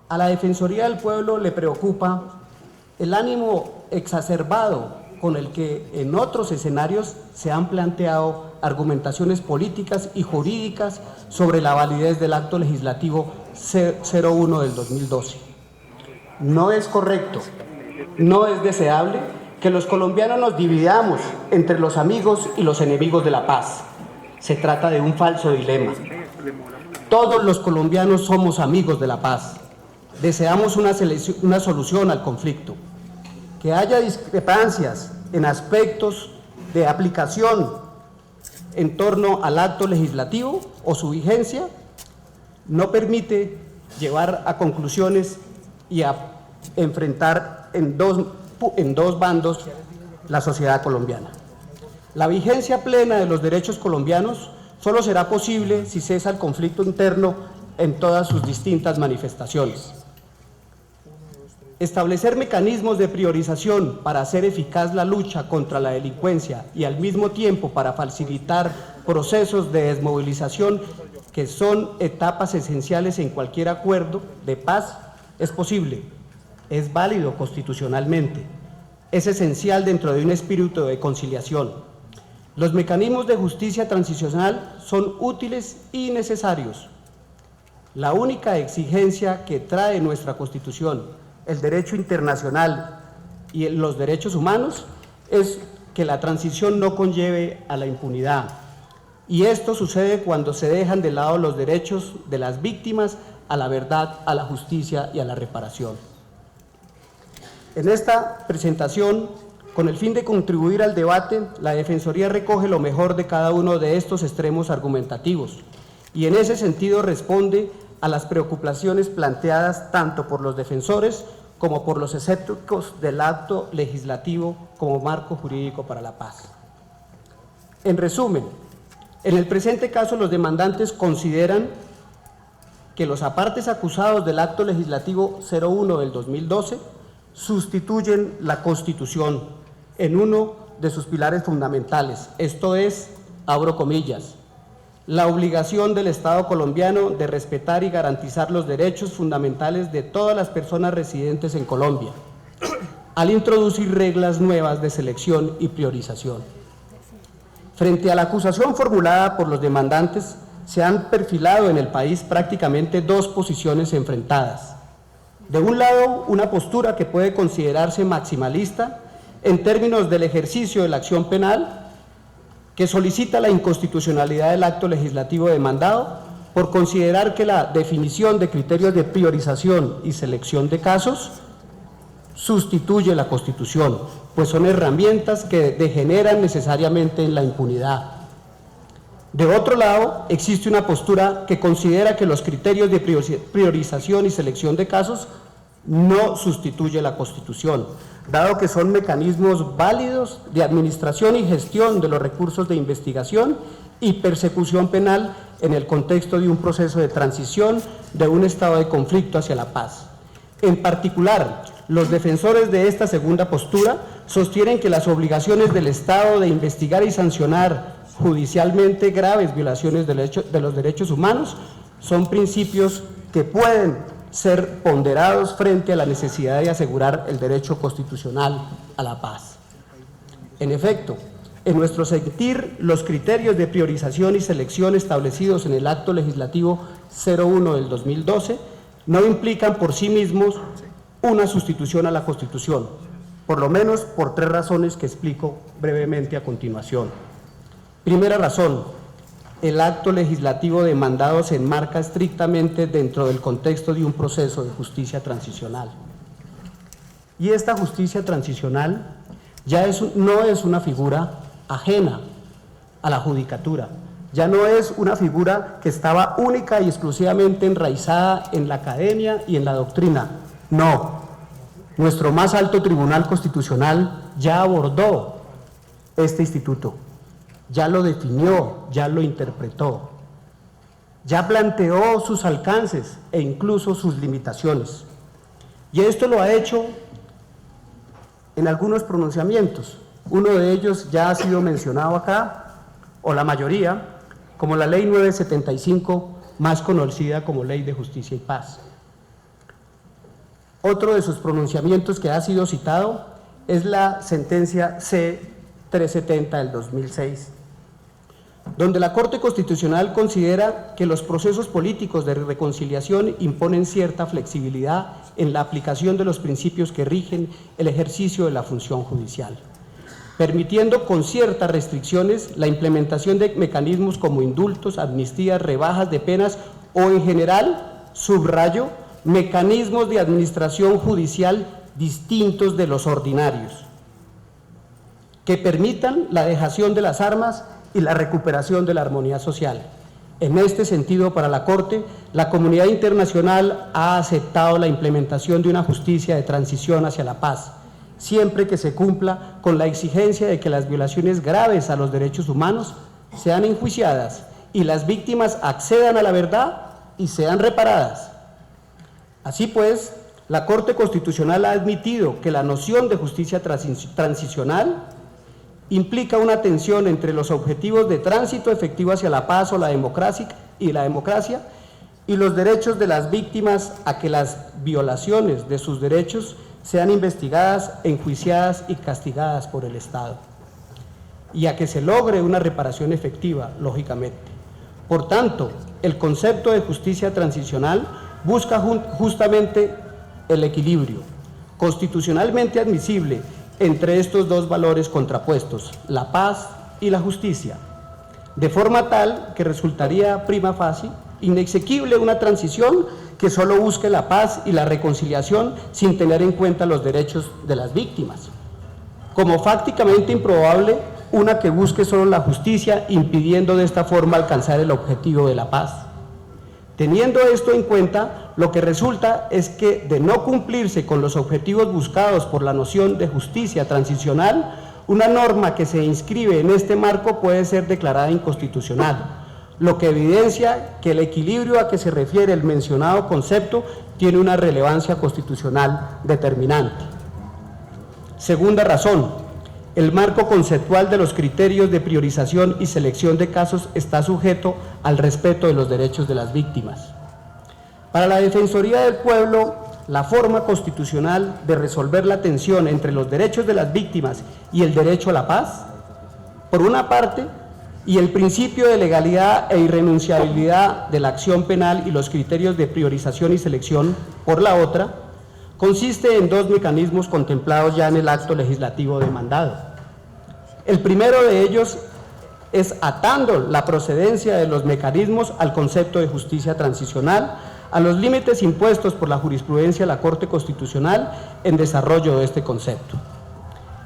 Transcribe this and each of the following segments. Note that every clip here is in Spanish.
A la Defensoría del Pueblo le preocupa el ánimo exacerbado con el que en otros escenarios se han planteado argumentaciones políticas y jurídicas sobre la validez del acto legislativo 01 del 2012. No es correcto, no es deseable que los colombianos nos dividamos entre los amigos y los enemigos de la paz. Se trata de un falso dilema. Todos los colombianos somos amigos de la paz. Deseamos una solución al conflicto. Que haya discrepancias en aspectos de aplicación en torno al acto legislativo o su vigencia no permite llevar a conclusiones y a enfrentar en dos bandos la sociedad colombiana. La vigencia plena de los derechos colombianos solo será posible si cesa el conflicto interno en todas sus distintas manifestaciones. Establecer mecanismos de priorización para hacer eficaz la lucha contra la delincuencia y al mismo tiempo para facilitar procesos de desmovilización que son etapas esenciales en cualquier acuerdo de paz es posible, es válido constitucionalmente, es esencial dentro de un espíritu de conciliación. Los mecanismos de justicia transicional son útiles y necesarios. La única exigencia que trae nuestra Constitución, el derecho internacional y los derechos humanos, es que la transición no conlleve a la impunidad. Y esto sucede cuando se dejan de lado los derechos de las víctimas a la verdad, a la justicia y a la reparación. En esta presentación, con el fin de contribuir al debate, la Defensoría recoge lo mejor de cada uno de estos extremos argumentativos y en ese sentido responde a las preocupaciones planteadas tanto por los defensores como por los escépticos del acto legislativo como marco jurídico para la paz. En resumen, en el presente caso los demandantes consideran que los apartes acusados del acto legislativo 01 del 2012 sustituyen la Constitución en uno de sus pilares fundamentales, esto es, abro comillas, la obligación del Estado colombiano de respetar y garantizar los derechos fundamentales de todas las personas residentes en Colombia, al introducir reglas nuevas de selección y priorización. Frente a la acusación formulada por los demandantes, se han perfilado en el país prácticamente dos posiciones enfrentadas. De un lado, una postura que puede considerarse maximalista en términos del ejercicio de la acción penal, que solicita la inconstitucionalidad del acto legislativo demandado por considerar que la definición de criterios de priorización y selección de casos sustituye la Constitución, pues son herramientas que degeneran necesariamente en la impunidad. De otro lado, existe una postura que considera que los criterios de priorización y selección de casos no sustituye la Constitución, dado que son mecanismos válidos de administración y gestión de los recursos de investigación y persecución penal en el contexto de un proceso de transición de un estado de conflicto hacia la paz. En particular, los defensores de esta segunda postura sostienen que las obligaciones del Estado de investigar y sancionar judicialmente graves violaciones de los derechos humanos son principios que pueden ser ponderados frente a la necesidad de asegurar el derecho constitucional a la paz. En efecto, en nuestro sentir, los criterios de priorización y selección establecidos en el acto legislativo 01 del 2012 no implican por sí mismos una sustitución a la Constitución, por lo menos por tres razones que explico brevemente a continuación. Primera razón, el acto legislativo demandado se enmarca estrictamente dentro del contexto de un proceso de justicia transicional. Y esta justicia transicional ya no es una figura ajena a la judicatura, ya no es una figura que estaba única y exclusivamente enraizada en la academia y en la doctrina. No, nuestro más alto tribunal constitucional ya abordó este instituto, ya lo definió, ya lo interpretó, ya planteó sus alcances e incluso sus limitaciones. Y esto lo ha hecho en algunos pronunciamientos. Uno de ellos ya ha sido mencionado acá, o la mayoría, como la Ley 975, más conocida como Ley de Justicia y Paz. Otro de sus pronunciamientos que ha sido citado es la sentencia C-370 del 2006, donde la Corte Constitucional considera que los procesos políticos de reconciliación imponen cierta flexibilidad en la aplicación de los principios que rigen el ejercicio de la función judicial, permitiendo con ciertas restricciones la implementación de mecanismos como indultos, amnistías, rebajas de penas o en general, subrayo, mecanismos de administración judicial distintos de los ordinarios, que permitan la dejación de las armas y la recuperación de la armonía social. En este sentido, para la Corte, la comunidad internacional ha aceptado la implementación de una justicia de transición hacia la paz, siempre que se cumpla con la exigencia de que las violaciones graves a los derechos humanos sean enjuiciadas y las víctimas accedan a la verdad y sean reparadas. Así pues, la Corte Constitucional ha admitido que la noción de justicia transicional implica una tensión entre los objetivos de tránsito efectivo hacia la paz o la democracia y los derechos de las víctimas a que las violaciones de sus derechos sean investigadas, enjuiciadas y castigadas por el Estado, y a que se logre una reparación efectiva, lógicamente. Por tanto, el concepto de justicia transicional busca justamente el equilibrio constitucionalmente admisible entre estos dos valores contrapuestos, la paz y la justicia, de forma tal que resultaría prima facie inexequible una transición que solo busque la paz y la reconciliación sin tener en cuenta los derechos de las víctimas, como fácticamente improbable una que busque solo la justicia, impidiendo de esta forma alcanzar el objetivo de la paz. Teniendo esto en cuenta, lo que resulta es que de no cumplirse con los objetivos buscados por la noción de justicia transicional, una norma que se inscribe en este marco puede ser declarada inconstitucional, lo que evidencia que el equilibrio a que se refiere el mencionado concepto tiene una relevancia constitucional determinante. Segunda razón, el marco conceptual de los criterios de priorización y selección de casos está sujeto al respeto de los derechos de las víctimas. Para la Defensoría del Pueblo, la forma constitucional de resolver la tensión entre los derechos de las víctimas y el derecho a la paz, por una parte, y el principio de legalidad e irrenunciabilidad de la acción penal y los criterios de priorización y selección, por la otra, consiste en dos mecanismos contemplados ya en el acto legislativo demandado. El primero de ellos es atando la procedencia de los mecanismos al concepto de justicia transicional, a los límites impuestos por la jurisprudencia de la Corte Constitucional en desarrollo de este concepto.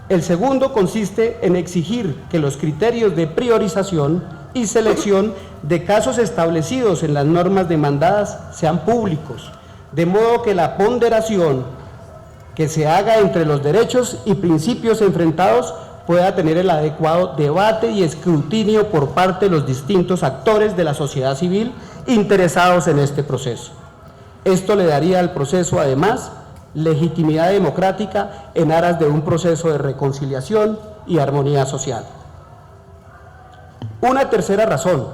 El segundo consiste en exigir que los criterios de priorización y selección de casos establecidos en las normas demandadas sean públicos, de modo que la ponderación que se haga entre los derechos y principios enfrentados pueda tener el adecuado debate y escrutinio por parte de los distintos actores de la sociedad civil interesados en este proceso. Esto le daría al proceso, además, legitimidad democrática en aras de un proceso de reconciliación y armonía social. Una tercera razón,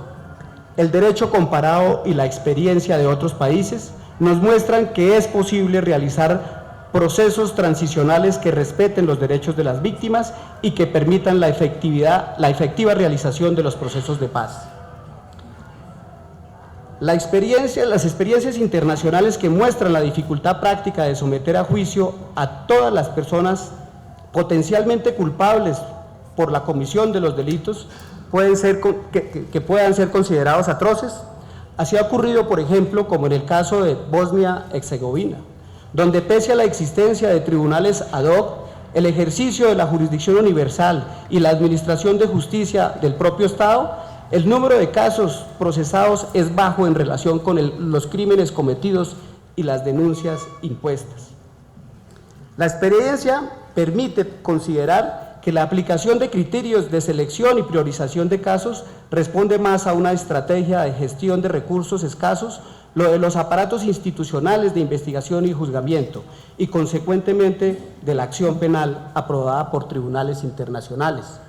el derecho comparado y la experiencia de otros países nos muestran que es posible realizar procesos transicionales que respeten los derechos de las víctimas y que permitan la efectiva realización de los procesos de paz. Las experiencias internacionales que muestran la dificultad práctica de someter a juicio a todas las personas potencialmente culpables por la comisión de los delitos que puedan ser considerados atroces. Así ha ocurrido, por ejemplo, como en el caso de Bosnia-Herzegovina, donde pese a la existencia de tribunales ad hoc, el ejercicio de la jurisdicción universal y la administración de justicia del propio Estado, el número de casos procesados es bajo en relación con los crímenes cometidos y las denuncias impuestas. La experiencia permite considerar que la aplicación de criterios de selección y priorización de casos responde más a una estrategia de gestión de recursos escasos, lo de los aparatos institucionales de investigación y juzgamiento, y consecuentemente de la acción penal aprobada por tribunales internacionales.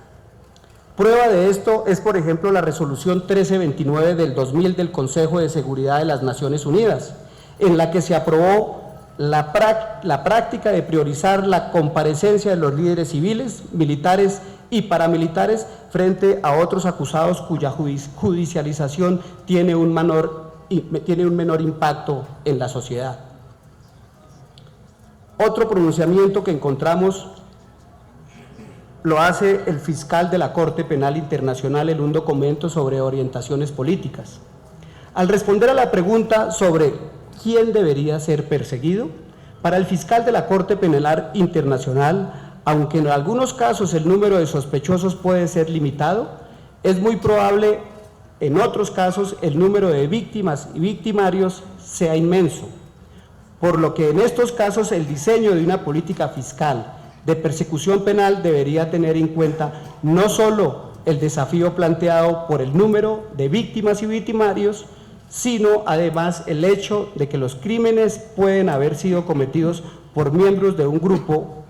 Prueba de esto es, por ejemplo, la resolución 1329 del 2000 del Consejo de Seguridad de las Naciones Unidas, en la que se aprobó la práctica de priorizar la comparecencia de los líderes civiles, militares y paramilitares frente a otros acusados cuya judicialización tiene un menor impacto en la sociedad. Otro pronunciamiento que encontramos lo hace el fiscal de la Corte Penal Internacional en un documento sobre orientaciones políticas. Al responder a la pregunta sobre quién debería ser perseguido, para el fiscal de la Corte Penal Internacional, aunque en algunos casos el número de sospechosos puede ser limitado, es muy probable en otros casos el número de víctimas y victimarios sea inmenso, por lo que en estos casos el diseño de una política fiscal de persecución penal debería tener en cuenta no solo el desafío planteado por el número de víctimas y victimarios, sino además el hecho de que los crímenes pueden haber sido cometidos por miembros de un grupo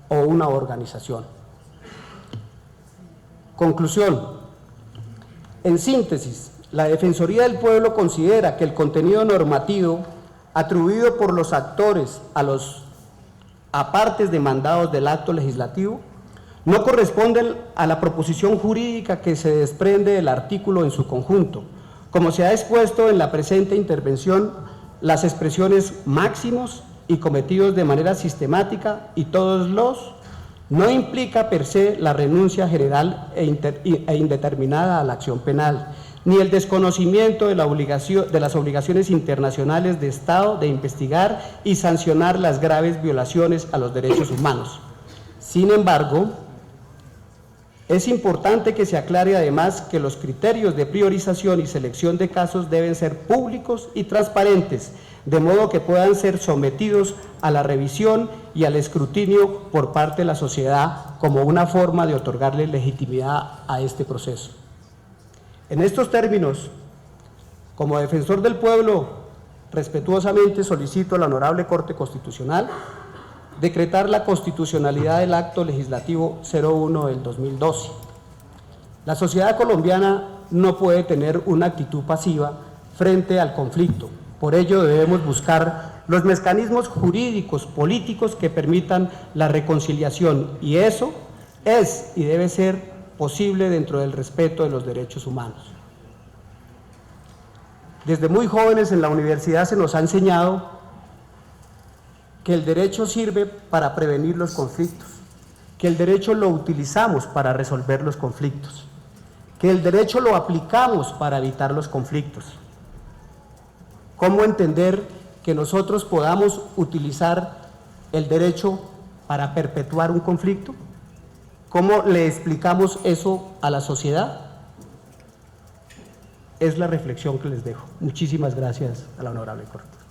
o una organización. Conclusión. En síntesis, la Defensoría del Pueblo considera que el contenido normativo atribuido por los actores a partes demandados del acto legislativo no corresponde a la proposición jurídica que se desprende del artículo en su conjunto. Como se ha expuesto en la presente intervención, las expresiones máximos y cometidos de manera sistemática y todos los no implica per se la renuncia general e indeterminada a la acción penal, ni el desconocimiento de las obligaciones internacionales de Estado de investigar y sancionar las graves violaciones a los derechos humanos. Sin embargo, es importante que se aclare además que los criterios de priorización y selección de casos deben ser públicos y transparentes, de modo que puedan ser sometidos a la revisión y al escrutinio por parte de la sociedad como una forma de otorgarle legitimidad a este proceso. En estos términos, como defensor del pueblo, respetuosamente solicito a la Honorable Corte Constitucional decretar la constitucionalidad del acto legislativo 01 del 2012. La sociedad colombiana no puede tener una actitud pasiva frente al conflicto. Por ello debemos buscar los mecanismos jurídicos, políticos que permitan la reconciliación, y eso es y debe ser posible dentro del respeto de los derechos humanos. Desde muy jóvenes en la universidad se nos ha enseñado que el derecho sirve para prevenir los conflictos, que el derecho lo utilizamos para resolver los conflictos, que el derecho lo aplicamos para evitar los conflictos. ¿Cómo entender que nosotros podamos utilizar el derecho para perpetuar un conflicto? ¿Cómo le explicamos eso a la sociedad? Es la reflexión que les dejo. Muchísimas gracias a la Honorable Corte.